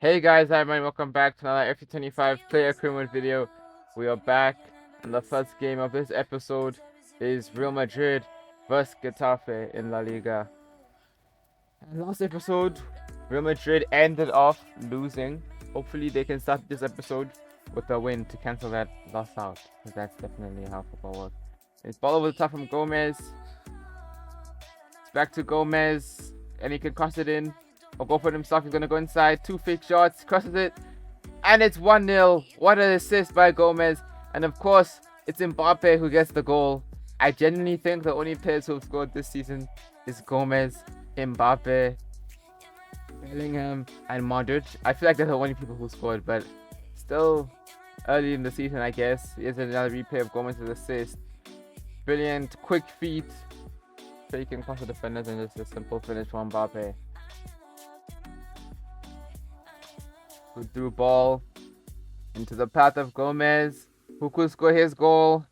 Hey guys, IAmRonny, welcome back to another FC25 player criminal video. We are back, and the first game of this episode is Real Madrid vs Getafe in La Liga. And last episode, Real Madrid ended off losing. Hopefully they can start this episode with a win to cancel that loss out, because that's definitely how football works. It's ball over the top from Gomes. It's back to Gomes, and he can cross it in. Or go for it himself. He's going to go inside. Two fake shots. Crosses it. And it's 1-0. What an assist by Gomes. And of course, it's Mbappe who gets the goal. I genuinely think the only players who have scored this season is Gomes, Mbappe, Bellingham, and Madrid. I feel like they're the only people who scored. But still early in the season, I guess. Here's another replay of Gomes' assist. Brilliant. Quick feet. Faking past the defenders. And just a simple finish from Mbappe. Good through ball into the path of Gomes, who could score his goal.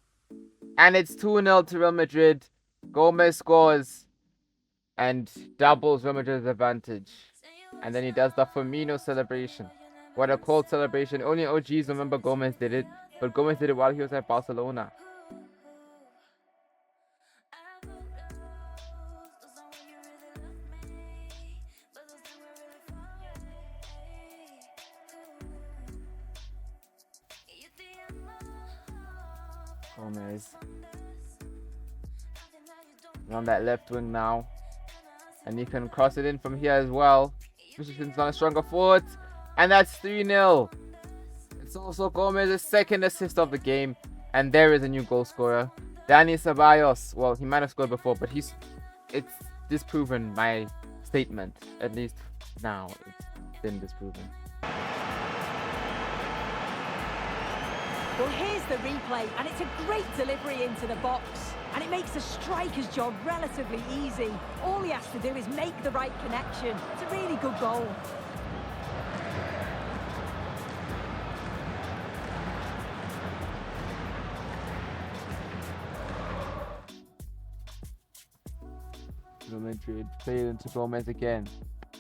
And it's 2-0 to Real Madrid. Gomes scores and doubles Real Madrid's advantage. And then he does the Firmino celebration. What a cold celebration. Only OGs remember Gomes did it. But Gomes did it while he was at Barcelona. Gomes on that left wing now, and he can cross it in from here as well. Richardson's on a stronger foot, and that's 3-0. It's also Gomes' second assist of the game, and there is a new goal scorer, Dani Ceballos. Well, he might have scored before, but it's disproven my statement. At least now it's been disproven. Well, here's the replay, and it's a great delivery into the box. And it makes the striker's job relatively easy. All he has to do is make the right connection. It's a really good goal. Real Madrid played into Gomes again.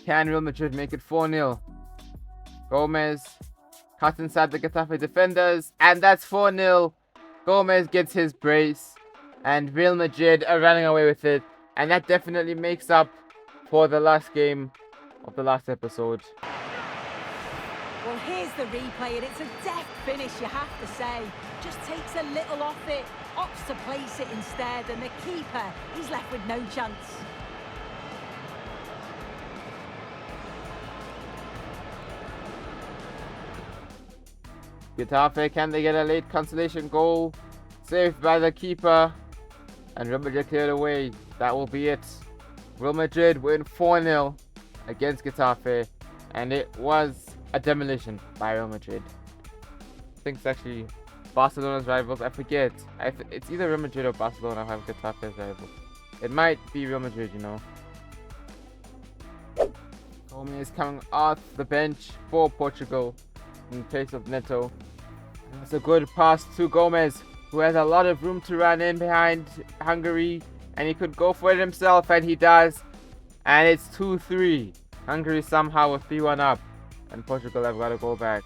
Can Real Madrid make it 4-0? Gomes cuts inside the Getafe defenders, and that's 4-0. Gomes gets his brace, and Real Madrid are running away with it, and that definitely makes up for the last game of the last episode. Well, here's the replay, and it's a deft finish, you have to say. Just takes a little off it, opts to place it instead, and the keeper, he's left with no chance. Getafe, can they get a late consolation goal? Saved by the keeper. And Real Madrid cleared away. That will be it. Real Madrid win 4-0 against Getafe. And it was a demolition by Real Madrid. I think it's actually Barcelona's rivals. I forget. It's either Real Madrid or Barcelona who have Getafe as rivals. It might be Real Madrid, you know. Gomes is coming off the bench for Portugal in place of Neto. That's a good pass to Gomes, who has a lot of room to run in behind Hungary, and he could go for it himself, and he does. And it's 2-3. Hungary somehow with 3-1 up, and Portugal have got to go back.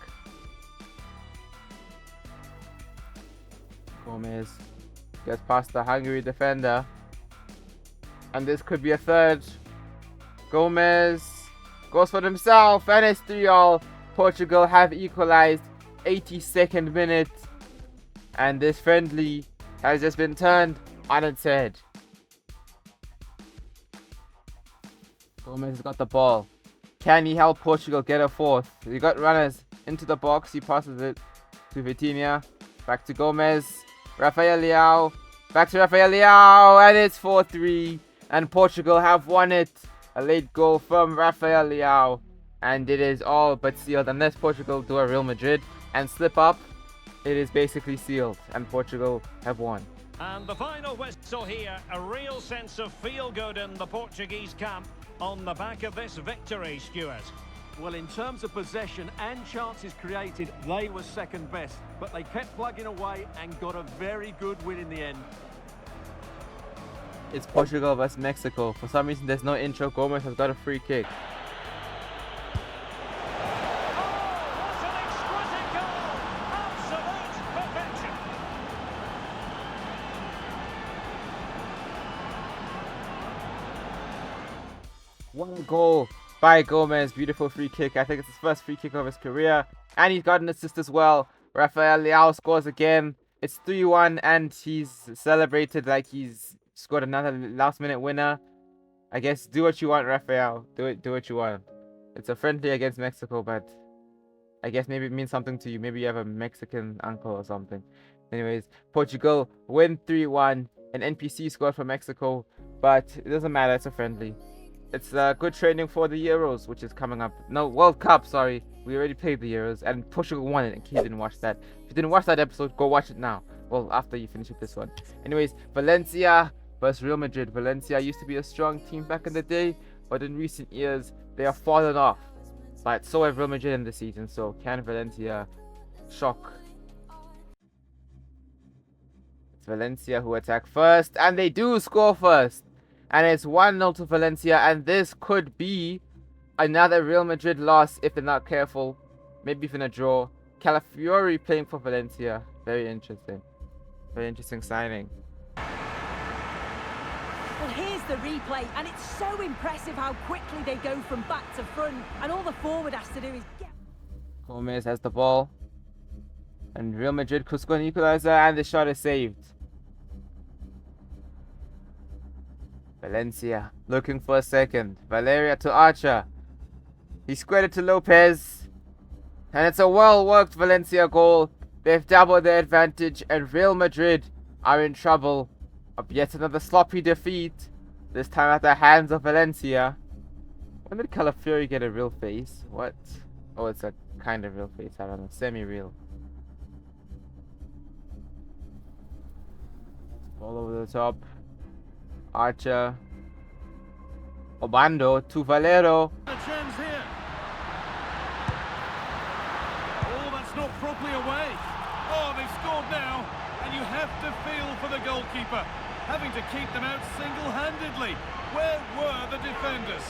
Gomes gets past the Hungary defender, and this could be a third. Gomes goes for himself, and it's 3-all. Portugal have equalized 82nd minute, and this friendly has just been turned on its head. Gomes has got the ball. Can he help Portugal get a fourth? He got runners into the box. He passes it to Vitinha. Back to Gomes. Rafael Leao. Back to Rafael Leao, and it's 4-3. And Portugal have won it. A late goal from Rafael Leao. And it is all but sealed. Unless Portugal do a Real Madrid and slip up, it is basically sealed. And Portugal have won. And the final whistle here, a real sense of feel-good in the Portuguese camp on the back of this victory, Stuart. Well, in terms of possession and chances created, they were second best. But they kept plugging away and got a very good win in the end. It's Portugal vs Mexico. For some reason, there's no intro. Gomes has got a free kick. One goal by Gomes. Beautiful free kick. I think it's his first free kick of his career. And he's got an assist as well. Rafael Leao scores again. It's 3-1 and he's celebrated like he's scored another last-minute winner. I guess do what you want, Rafael. Do what you want. It's a friendly against Mexico, but I guess maybe it means something to you. Maybe you have a Mexican uncle or something. Anyways, Portugal win 3-1. An NPC scored for Mexico, but it doesn't matter. It's a friendly. It's good training for the Euros, which is coming up. No, World Cup, sorry. We already played the Euros, and Portugal won it, in case you didn't watch that. If you didn't watch that episode, go watch it now. Well, after you finish with this one. Anyways, Valencia versus Real Madrid. Valencia used to be a strong team back in the day, but in recent years, they have fallen off. But so have Real Madrid in the season, so can Valencia shock? It's Valencia who attack first, and they do score first. And it's 1-0 to Valencia, and this could be another Real Madrid loss if they're not careful. Maybe even a draw. Calafiori playing for Valencia. Very interesting. Very interesting signing. Well, here's the replay, and it's so impressive how quickly they go from back to front. And all the forward has to do is get... Gomes has the ball. And Real Madrid could score an equalizer, and the shot is saved. Valencia looking for a second. Valeria to Archer. He squared it to Lopez. And it's a well-worked Valencia goal. They've doubled their advantage, and Real Madrid are in trouble of yet another sloppy defeat. This time at the hands of Valencia. When did Calafiori get a real face? What? Oh, it's a kind of real face. I don't know. Semi-real. All over the top. Archer. Obando to Valero. A chance here. Oh, that's not properly away. Oh, they've scored now. And you have to feel for the goalkeeper, having to keep them out single-handedly. Where were the defenders?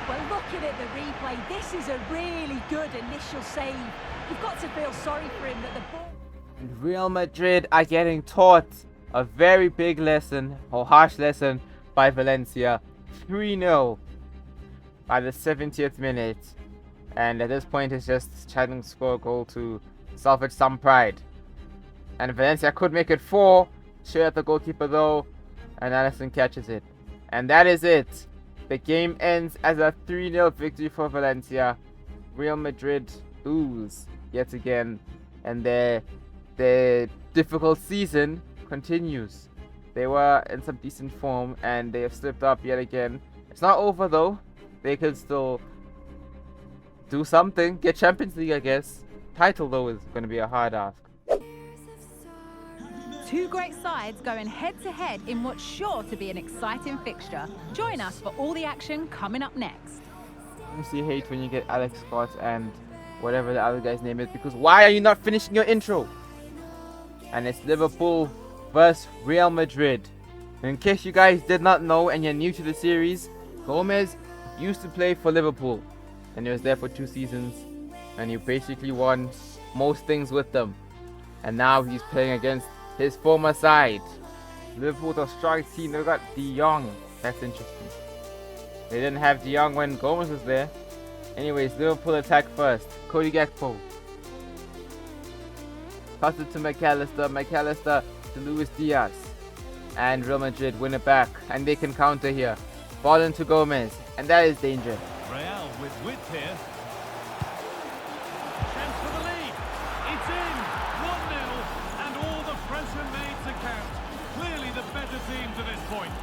Well, looking at the replay, this is a really good initial save. You've got to feel sorry for him that the ball... And Real Madrid are getting taught a very big lesson, or harsh lesson, by Valencia. 3-0 by the 70th minute. And at this point, it's just trying to score a goal to salvage some pride. And Valencia could make it 4. Share at the goalkeeper though. And Allison catches it. And that is it. The game ends as a 3-0 victory for Valencia. Real Madrid lose yet again. And their difficult season continues. They were in some decent form and they have slipped up yet again. It's not over though. They could still do something. Get Champions League, I guess. Title though is going to be a hard ask. Two great sides going head-to-head in what's sure to be an exciting fixture. Join us for all the action coming up next. I honestly hate when you get Alex Scott and whatever the other guy's name is, because why are you not finishing your intro? And it's Liverpool versus Real Madrid. In case you guys did not know and you're new to the series, Gomes used to play for Liverpool and he was there for 2 seasons and he basically won most things with them. And now he's playing against his former side. Liverpool's a strong team. They've got De Jong. That's interesting. They didn't have De Jong when Gomes was there. Anyways, Liverpool attack first. Cody Gakpo. Pass it to McAllister. McAllister to Luis Diaz. And Real Madrid win it back. And they can counter here. Ball into Gomes. And that is danger. Real with width here. Chance for the lead. It's in. 1-0. And all the pressure made to count. Clearly the better team to this point.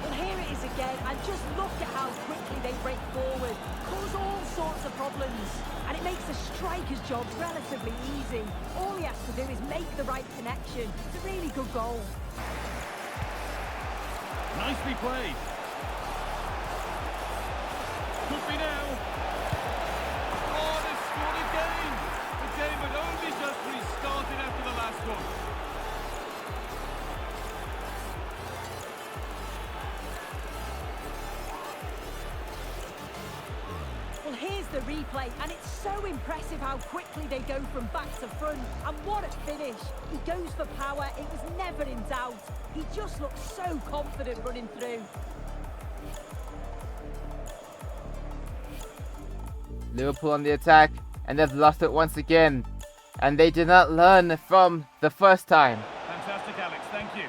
Well, here it is again, and just look at how quickly they break forward, cause all sorts of problems, and it makes the striker's job relatively easy. All he has to do is make the right connection. It's a really good goal. Nicely played. Could be now. Oh, they've scored again. The game had only just restarted after the last one. Well, here's the replay, and it's so impressive how quickly they go from back to front. And what a finish. He goes for power. It was never in doubt. He just looks so confident running through. Liverpool on the attack, and they've lost it once again. And they did not learn from the first time. Fantastic, Alex. Thank you.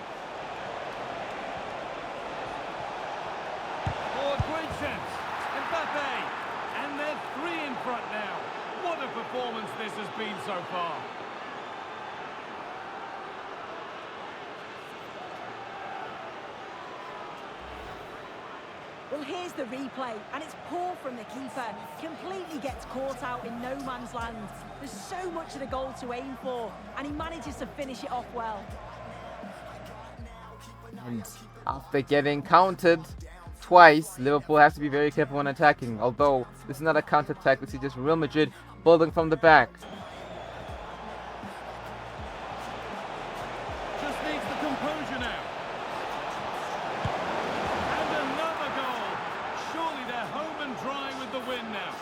Oh, great chance. Mbappe. And they're 3 in front now. What a performance this has been so far. Well, here's the replay, and it's poor from the keeper. Completely gets caught out in no man's land. There's so much of the goal to aim for, and he manages to finish it off well. And after getting countered twice, Liverpool has to be very careful when attacking. Although this is not a counter-attack, this is just Real Madrid building from the back. Just needs the composure now. And another goal. Surely they're home and dry with the win now.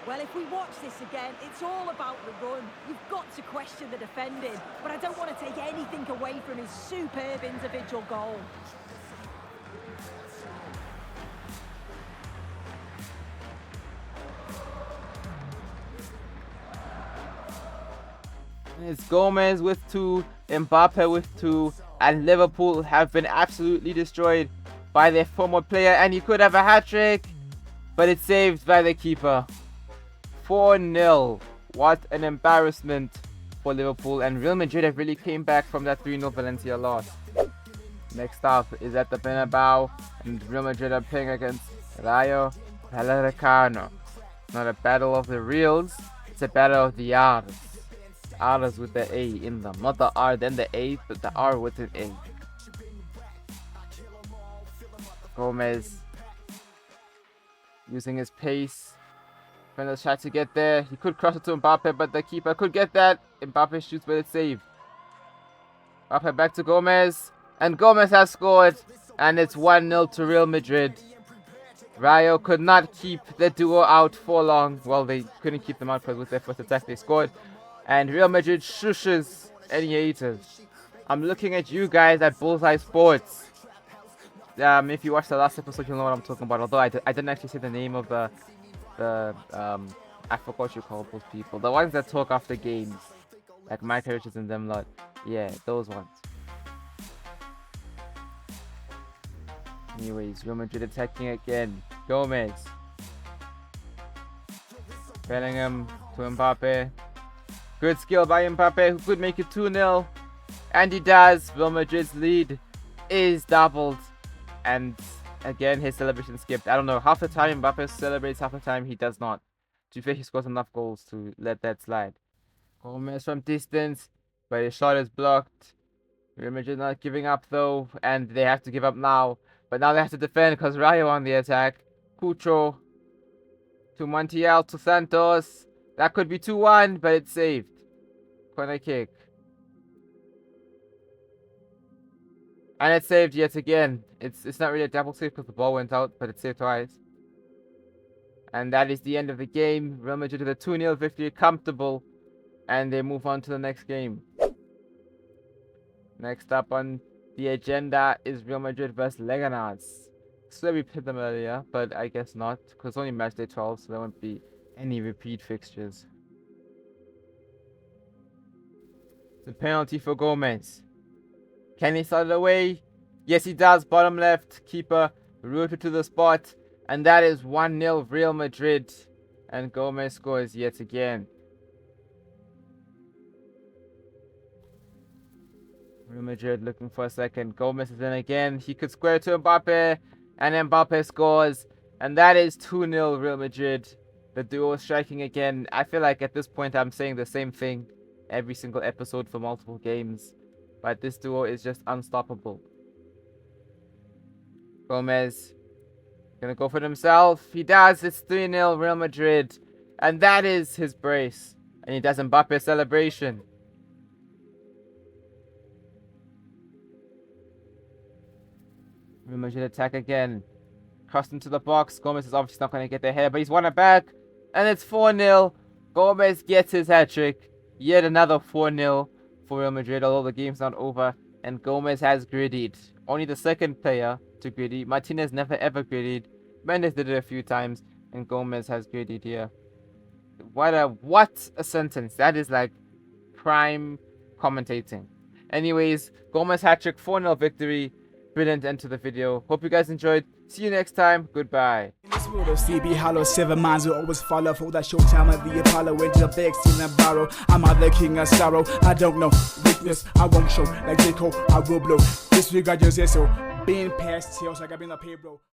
Well, if we watch this again, it's all about the run. You've got to question the defending, but I don't want to take anything away from his superb individual goal. It's Gomes with 2, Mbappe with 2, and Liverpool have been absolutely destroyed by their former player, and he could have a hat-trick, but it's saved by the keeper. 4-0. What an embarrassment for Liverpool, and Real Madrid have really came back from that 3-0 Valencia loss. Next up is at the Bernabeu, and Real Madrid are playing against Rayo Vallecano. Not a battle of the Reals, it's a battle of the R's. R's with the A in them, not the R then the A, but the R with an A. Gomes using his pace. Fernandez tried to get there. He could cross it to Mbappe, but the keeper could get that. Mbappe shoots, but it's saved. Mbappe back to Gomes. And Gomes has scored. And it's 1-0 to Real Madrid. Rayo could not keep the duo out for long. Well, they couldn't keep them out because with their first attack they scored. And Real Madrid shushes any haters. I'm looking at you guys at Bullseye Sports. If you watched the last episode, you'll know what I'm talking about. Although I didn't actually say the name of the I forgot what you call those people. The ones that talk after games. Like Mike Richards and them lot. Yeah, those ones. Anyways, Real Madrid attacking again. Gomes. Bellingham to Mbappe. Good skill by Mbappe, who could make it 2-0. And he does. Real Madrid's lead is doubled. And again, his celebration skipped. I don't know. Half the time Mbappe celebrates, half the time he does not. To be fair, he scores enough goals to let that slide. Gomes from distance, but his shot is blocked. Real Madrid not giving up though, and they have to give up now. But now they have to defend because Rayo on the attack. Cucho to Montiel to Santos. That could be 2-1, but it's saved. Corner kick. And it's saved yet again. It's not really a double save because the ball went out, but it's saved twice. And that is the end of the game. Real Madrid with a 2-0 victory, comfortable. And they move on to the next game. Next up on the agenda is Real Madrid versus Leganes. So we played them earlier, but I guess not. Because it's only match day 12, so there won't be any repeat fixtures. The penalty for Gomes. Can he start it away? Yes, he does. Bottom left. Keeper rooted to the spot. And that is 1-0 Real Madrid. And Gomes scores yet again. Real Madrid looking for a second. Gomes is in again. He could square to Mbappe. And Mbappe scores. And that is 2-0 Real Madrid. The duo is striking again. I feel like at this point I'm saying the same thing every single episode for multiple games. But this duo is just unstoppable. Gomes gonna go for himself. He does. It's 3-0 Real Madrid. And that is his brace. And he does Mbappe's celebration. Real Madrid attack again. Crossed into the box. Gomes is obviously not going to get the header, but he's won it back. And it's 4-0. Gomes gets his hat-trick. Yet another 4-0 for Real Madrid, although the game's not over. and Gomez has griddied. Only the second player to griddy. Martinez never ever griddied. Mendes did it a few times, and Gomez has griddied here. What a sentence. That is like prime commentating. Anyways, Gomez hat-trick, 4-0 victory. Brilliant end to the video. Hope you guys enjoyed. See you next time. Goodbye. In this world of CB hollow, 7 minds will always follow. For that short time of the Apollo, into the big scene and borrow. I'm out the king of sorrow. I don't know weakness, I won't show. Like Jacob, I will blow. Disregard your so being past tails like I've been up here, bro.